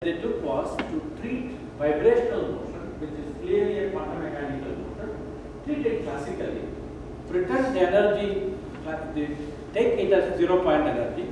they took was to treat vibrational motion, which is clearly a quantum mechanical motion, treat it classically, pretend the energy, take it as 0-point energy,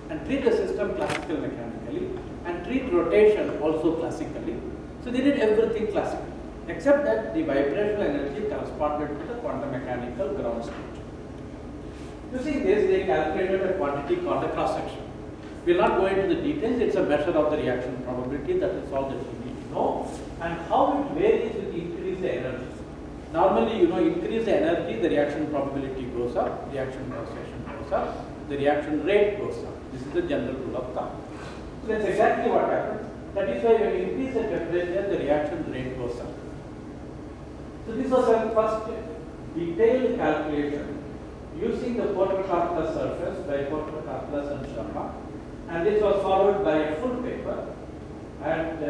and treat the system classical mechanically, and treat rotation also classically. So they did everything classically, except that the vibrational energy corresponded to the quantum mechanical ground state. Using this, they calculated a quantity called a cross section. We will not go into the details, it's a measure of the reaction probability, that is all that you need to know, and how it varies with increase the energy. Normally, increase the energy, the reaction probability goes up, reaction cross section goes up, the reaction rate goes up. This is the general rule of thumb. So that's exactly what happens. That is why when you increase the temperature, the reaction rate goes up. So this was our first detailed calculation using the Porter-Karplus surface by Porter-Karplus and Sharma. And this was followed by a full paper, and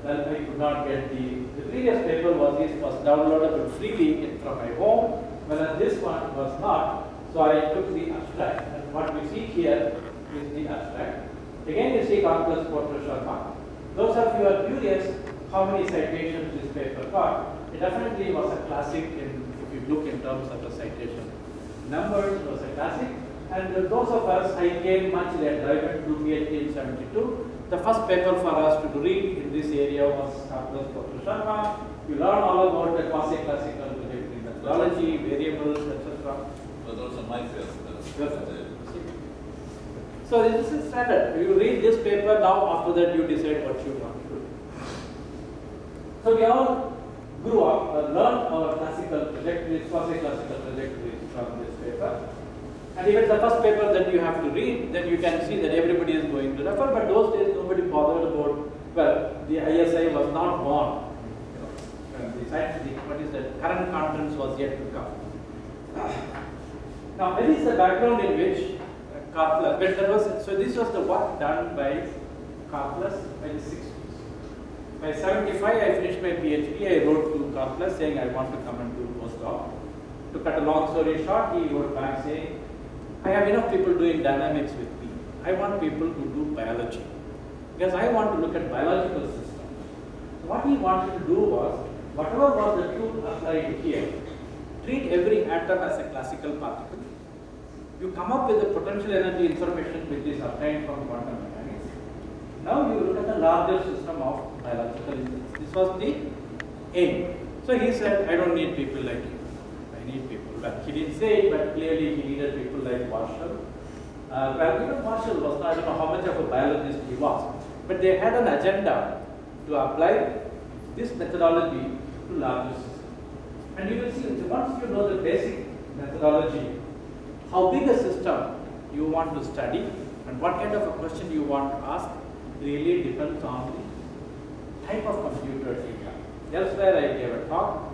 well, I could not get the previous paper was downloadable freely from my home, whereas this one was not. So I took the abstract, and what we see here is the abstract. Again, you see Karplus, Porter, Sharma. Those of you who are curious how many citations this paper got, it definitely was a classic. If you look in terms of the citation numbers, it was a classic. And those of us, I came much later, I went to PhD in 72. The first paper for us to read in this area was Karplus, Porter, Sharma. You learn all about the quasi-classical trajectory methodology, variables, etc. But also my field. So this is standard. You read this paper, now after that you decide what you want to do. So we all grew up, learned our classical trajectories, quasi-classical trajectories from this paper. And if it's the first paper that you have to read, then you can see that everybody is going to refer. But those days, nobody bothered about, well, the ISI was not born. The scientific, what is that, current conference was yet to come. Now, that is the background in which Karplus, so this was the work done by Karplus by the 60s. By 75, I finished my PhD. I wrote to Karplus saying I want to come and do postdoc. To cut a long story short, he wrote back saying, I have enough people doing dynamics with me. I want people to do biology, because I want to look at biological systems. So what he wanted to do was, whatever was the truth applied here, treat every atom as a classical particle. You come up with the potential energy information which is obtained from quantum mechanics. Now you look at the larger system of biological instance. This was the aim. So he said, I don't need people like you. I need people. Well, he didn't say it, but clearly he needed people like Marshall. Marshall was not, how much of a biologist he was, but they had an agenda to apply this methodology to larger systems. And you will see, once you know the basic methodology, how big a system you want to study and what kind of a question you want to ask really depends on the type of computer you have. Elsewhere I gave a talk.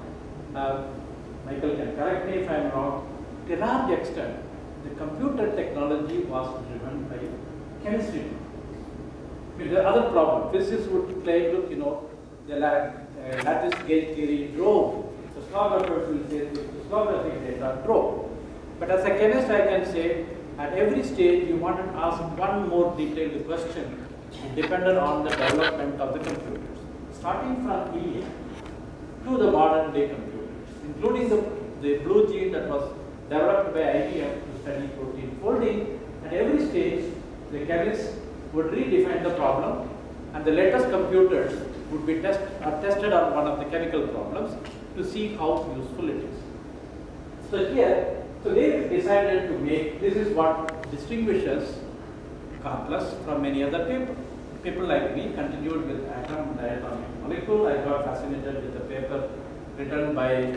Michael can correct me if I am wrong. To a large extent, the computer technology was driven by chemistry. The other problem, physicists would claim, look, the lattice gauge theory drove. Crystallographers will say the crystallographic data drove. But as a chemist, I can say at every stage you want to ask one more detailed question dependent on the development of the computers, starting from EE to the modern day computers, including the blue gene that was developed by IBM to study protein folding. At every stage, the chemists would redefine the problem, and the latest computers would be tested on one of the chemical problems to see how useful it is. So here, they decided to make, this is what distinguishes Karplus from many other people. People like me continued with atom diatomic molecule. I got fascinated with the paper written by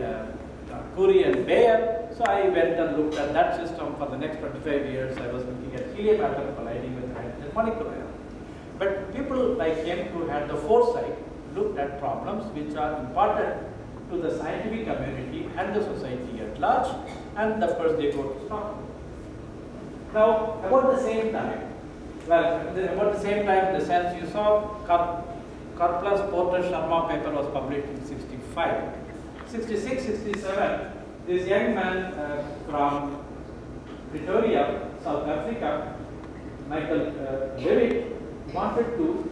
Curie and Bayer. So I went and looked at that system for the next 25 years. I was looking at helium atom colliding with hydrogen molecule. But people like him who had the foresight looked at problems which are important to the scientific community and the society at large, and of course they go to Stockholm. Now, about the same time, the sense you saw, Karplus, Porter, Sharma paper was published in 65. 66, 67, this young man from Pretoria, South Africa, Michael Levitt, wanted to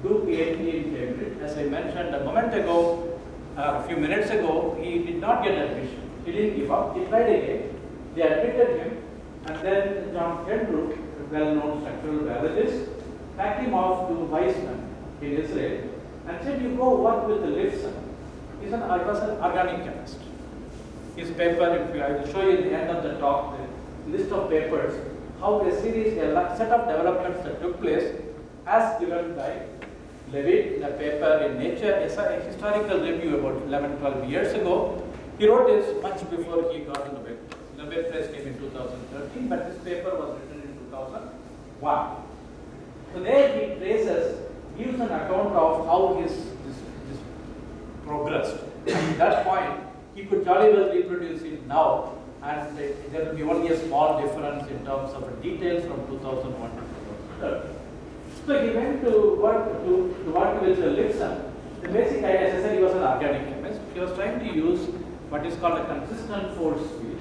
do PhD in Cambridge. As I mentioned a few minutes ago, he did not get admission. He didn't give up. He tried again. They admitted him, and then John Kendrew, a well-known structural biologist, packed him off to Weizmann in Israel and said, "You go work with the Lifson." He was an organic chemist. His paper, I will show you at the end of the talk, the list of papers, how a set of developments that took place as given by Levitt in a paper in Nature, a historical review about 11-12 years ago. He wrote this much before he got Nobel. Nobel Prize came in 2013, but this paper was written in 2001. So there he gives an account of how this progressed. At that point, he could jolly well reproduce it now, and there will be only a small difference in terms of details from 2001 to 2013. So he went to work with Lifson. The basic idea, as I said, he was an organic chemist. He was trying to use what is called a consistent force field,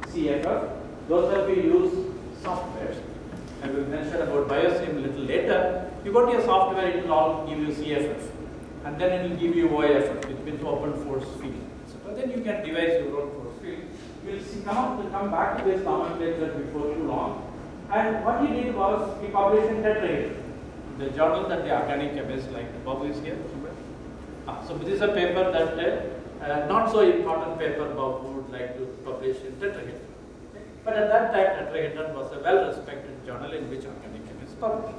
CFF. Those have been used softwares. I will mention about BioSim a little later. You go to your software, it will all give you CFF, and then it will give you OFF, which means open force field. So then you can devise your own force field. You will come back to this nomenclature before too long. And what he did was he published in Tetrahedron, the journal that the organic chemists like. Babu is here. So this is a paper that not so important paper Babu would like to publish in Tetrahedron. But at that time, Tetrahedron was a well-respected journal in which organic chemists published.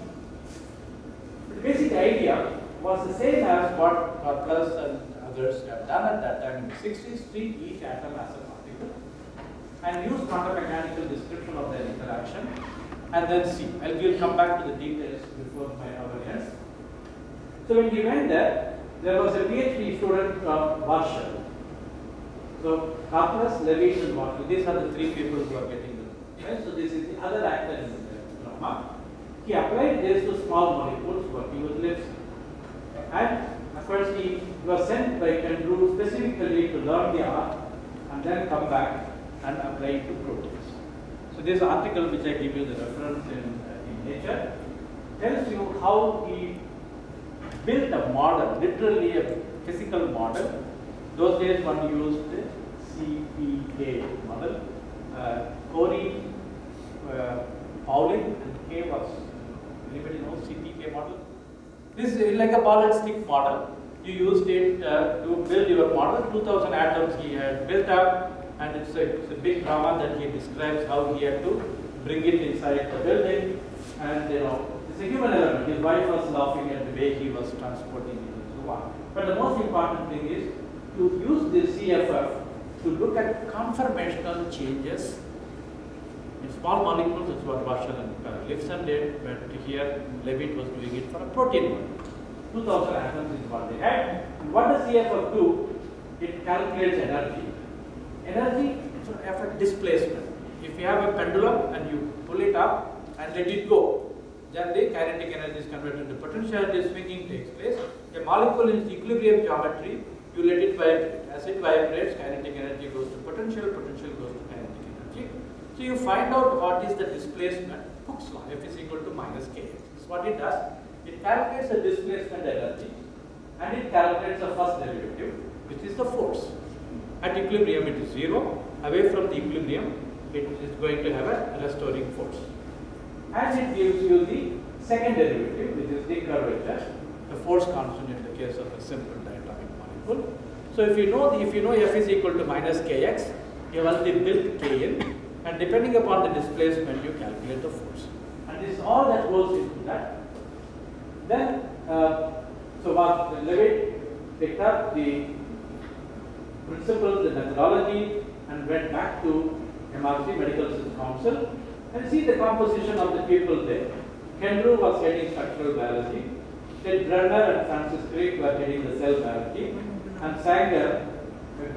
The basic idea was the same as what Karplus and others have done at that time in the 60s, treat each atom as a particle and use quantum mechanical description of their interaction and then see. We'll come back to the details before my hour ends. So when he went there was a PhD student from Warsaw. So Karplus, Levitt, and Warsaw, these are the three people who are getting this. Right? So this is the other actor in the drama. He applied this to small molecules working with Lifson. And first he was sent by Kendrew specifically to learn the art and then come back and apply it to proteins. So this article, which I give you the reference in Nature, tells you how he built a model, literally a physical model. Those days one used the CPK model. Corey, Pauling, and K was, anybody know CPK model? This is like a ball and stick model. You used it to build your model. 2000 atoms he had built up, and it's a big drama that he describes how he had to bring it inside the building. And it's a human element. His wife was laughing at the way he was transporting it and so on. But the most important thing is to use this CFF to look at conformational changes in small molecules. That's what Warshall and Lifson did, but here Levitt was doing it for a protein model. 2000 atoms is what they had. And what does CFF do? It calculates energy. Energy is an effort displacement. If you have a pendulum and you pull it up and let it go, then the kinetic energy is converted into potential. The swinging takes place. A molecule in equilibrium geometry, you let it vibrate. As it vibrates, kinetic energy goes to potential, potential goes to kinetic energy. So you find out what is the displacement. Hooke's law, F is equal to minus kx. This is what it does. It calculates the displacement energy and it calculates the first derivative, which is the force. At equilibrium it is 0. Away from the equilibrium, it is going to have a restoring force. And it gives you the second derivative, which is the curvature, the force constant in the case of a simple diatomic molecule. So if you know F is equal to minus kx, you have already built k in, and depending upon the displacement, you calculate the force. And this is all that goes into that. Then, so what Levitt picked up the principles, the methodology, and went back to MRC, Medical Research Council, and see the composition of the people there. Kendrew was heading structural biology, then Brenner and Francis Crick were heading the cell biology, and Sanger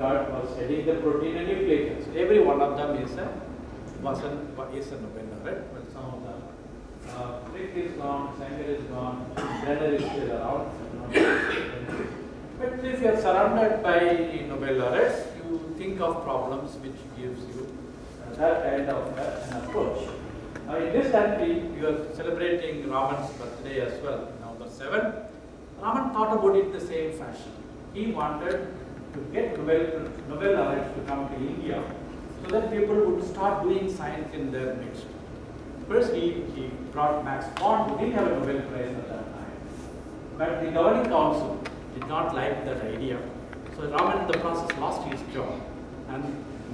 was heading the protein and nucleic acid. Every one of them is a Nobel laureate, but some of them. Crick is gone, Sanger is gone, Brenner is still around. But if you are surrounded by Nobel laureates, you think of problems which gives you that kind of an approach. In this country, you are celebrating Raman's birthday as well, November 7. Raman thought about it the same fashion. He wanted to get Nobel laureates to come to India so that people would start doing science in their midst. First, he brought Max Born, who didn't have a Nobel Prize at that time. But the governing council did not like that idea. So Raman in the process lost his job. And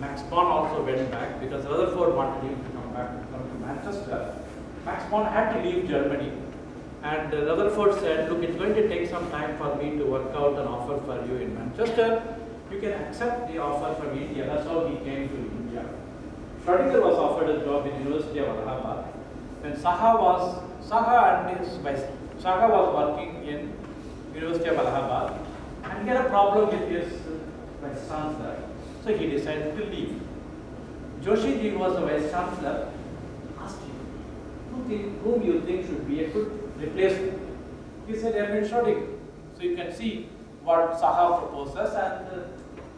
Max Born also went back because Rutherford wanted him to come to Manchester. Max Born had to leave Germany. And Rutherford said, look, it's going to take some time for me to work out an offer for you in Manchester. You can accept the offer from India. That's how he came to India. Schrodinger was offered a job in University of Allahabad. When Saha was working in University of Allahabad, and he had a problem with his vice chancellor. So he decided to leave. Joshi ji, who was the vice chancellor, asked him, whom you think should be a good replacement? He said, Erwin Schrodinger. So you can see what Saha proposes, and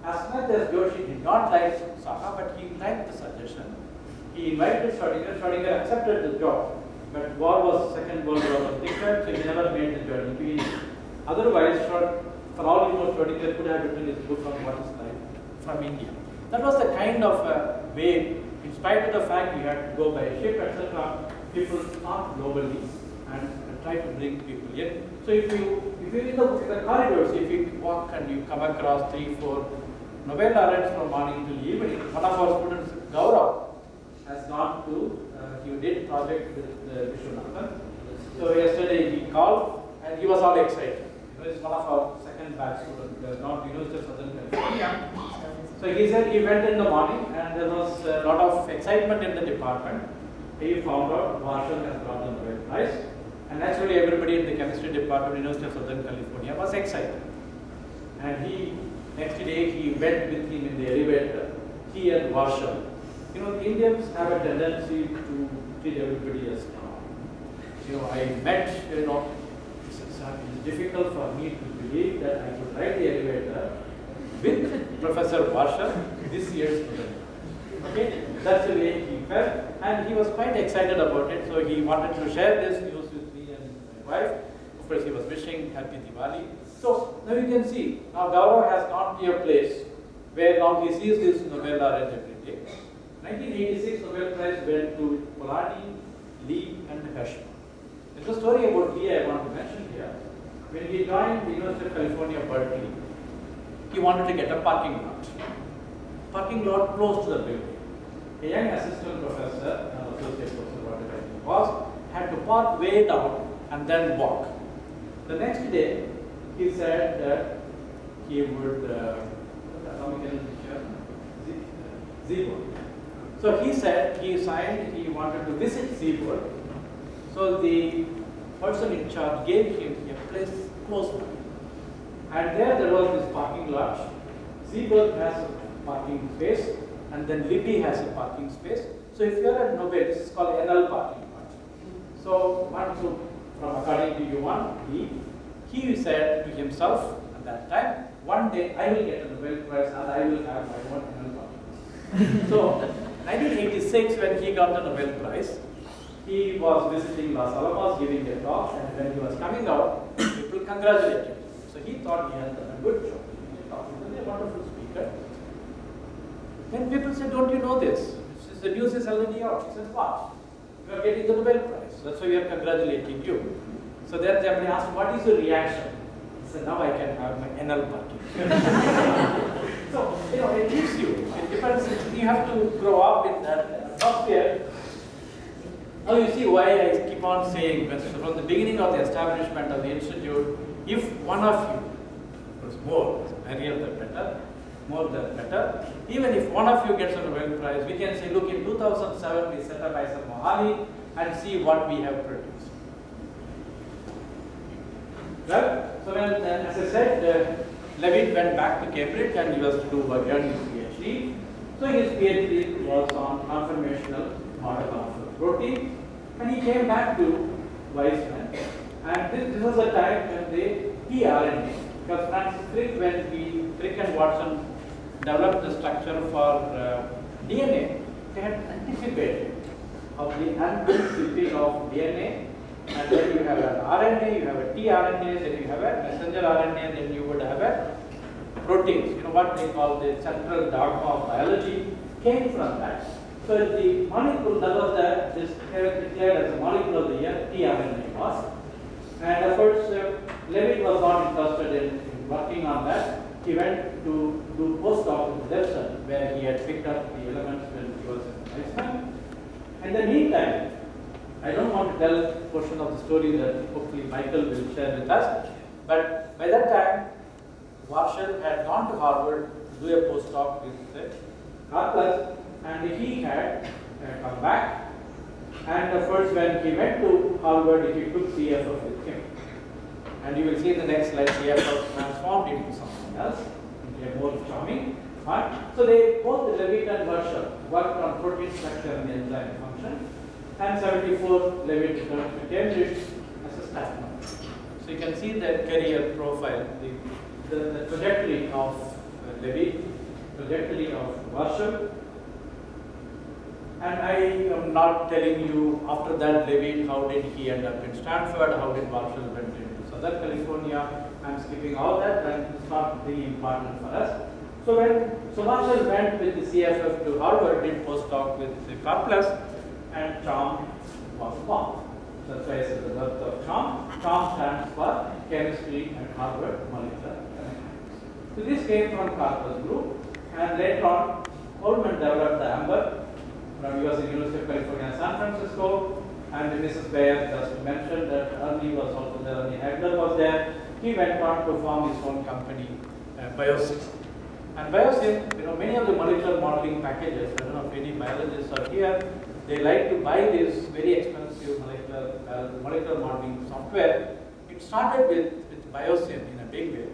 as much as Joshi did not like Saha, but he liked the suggestion. He invited Schrodinger. Schrodinger accepted the job, but Second World War was declared, so he never made the journey. Otherwise, for all you know, Schrodinger could have written his book on what it's like from India. That was the kind of way, in spite of the fact we had to go by ship, etc., people thought globally and try to bring people in. So if you in the corridors, if you walk and you come across 3-4 Nobel laureates from morning till evening, one of our students, Gaurav, has gone to, he did project with Vishwanathan. So yesterday he called and he was all excited. He was one of our second batch students, not University of Southern California. So he said he went in the morning and there was a lot of excitement in the department. He found out Marshall has got the Nobel Prize. And naturally everybody in the chemistry department, University of Southern California, was excited. And next day he went with him in the elevator, he and Marshall. You know, the Indians have a tendency to treat everybody as calm. I met, it's difficult for me to believe that I could ride the elevator with Professor Marshall, this year's student. Okay, that's the way he felt, and he was quite excited about it. So he wanted to share this news with me and my wife. Of course, he was wishing Happy Diwali. So now you can see, now Gaurav has gone to a place where now he sees this Nobel laureate every day. 1986 Nobel Prize went to Polanyi, Lee, and Hirschman. There's a story about Lee I want to mention here. When he joined the University of California, Berkeley, he wanted to get a parking lot. Parking lot close to the building. A young assistant professor, an associate professor, whatever he was, had to park way down and then walk. The next day, he said that he would, Seaboard. So he said he wanted to visit Seaboard. So the person in charge gave him a place close by. And there was this parking lot. Seaboard has a parking space, and then Libby has a parking space. So if you are at Nobel, this is called NL parking lot. So according to U1, he said to himself at that time, one day I will get a Nobel Prize and I will have my own NL parking lot. So 1986, when he got the Nobel Prize, he was visiting Los Alamos, giving a talk, and when he was coming out, people congratulated him. So he thought he had done a good job. He thought he was a wonderful speaker. Then people said, don't you know this? The news is already out. He said, what? You are getting the Nobel Prize. That's why we are congratulating you. So then somebody asked, what is your reaction? He said, now I can have my NL party. So, it gives you. It depends. You have to grow up in that atmosphere. Now you see why I keep on saying, from the beginning of the establishment of the institute, if one of you, of course more, merrier the better, more the better, even if one of you gets a Nobel Prize, we can say, look, in 2007 we set up IISER Mohali and see what we have produced. Well, so when, as I said, Levitt went back to Cambridge and he was to do again his PhD. So his PhD was on conformational model of protein, and he came back to Weizmann. And this was a time when they tRNA, because Francis Crick, when Crick and Watson developed the structure for DNA, they had anticipated of the unzipping of DNA and then you have an RNA, you have a tRNA, then you have a messenger RNA, and then you would have a proteins. You know what they call the central dogma of biology came from that. So the molecule that was this declared as a molecule of the year, tRNA was. And of course, Levitt was not interested in working on that. He went to do postdoc in Debson, where he had picked up the elements when he was in Weizmann. In the meantime, I don't want to tell a portion of the story that hopefully Michael will share with us, but by that time, Warshel had gone to Harvard to do a postdoc with Karplus, and he had come back. And of course, when he went to Harvard, he took CFF with him. And you will see in the next slide, CFF transformed into something else, into a more charming part. So they both, Levitt and Warshel, worked on protein structure and enzyme function. And 74, Levitt returned to Cambridge as a staff member. So you can see the career profile, the trajectory of Levitt, trajectory of Warshel. And I am not telling you after that Levitt, how did he end up in Stanford, how did Warshel went into Southern California. I'm skipping all that, and it's not really important for us. So when Warshel went with the CFF to Harvard, did postdoc with Karplus, and CHOM was formed. That's why I said the birth of CHOM. CHOM stands for Chemistry at Harvard Molecular Dynamics. So this came from Karplus group, and later on, Coleman developed the AMBER from University of California, San Francisco, and Mrs. Bayer just mentioned that Ernie was also there, Ernie Hagler was there. He went on to form his own company, Biosyn. And Biosyn, many of the molecular modeling packages, I don't know if any biologists are here, they like to buy this very expensive molecular modeling software. It started with Biosyn in a big way.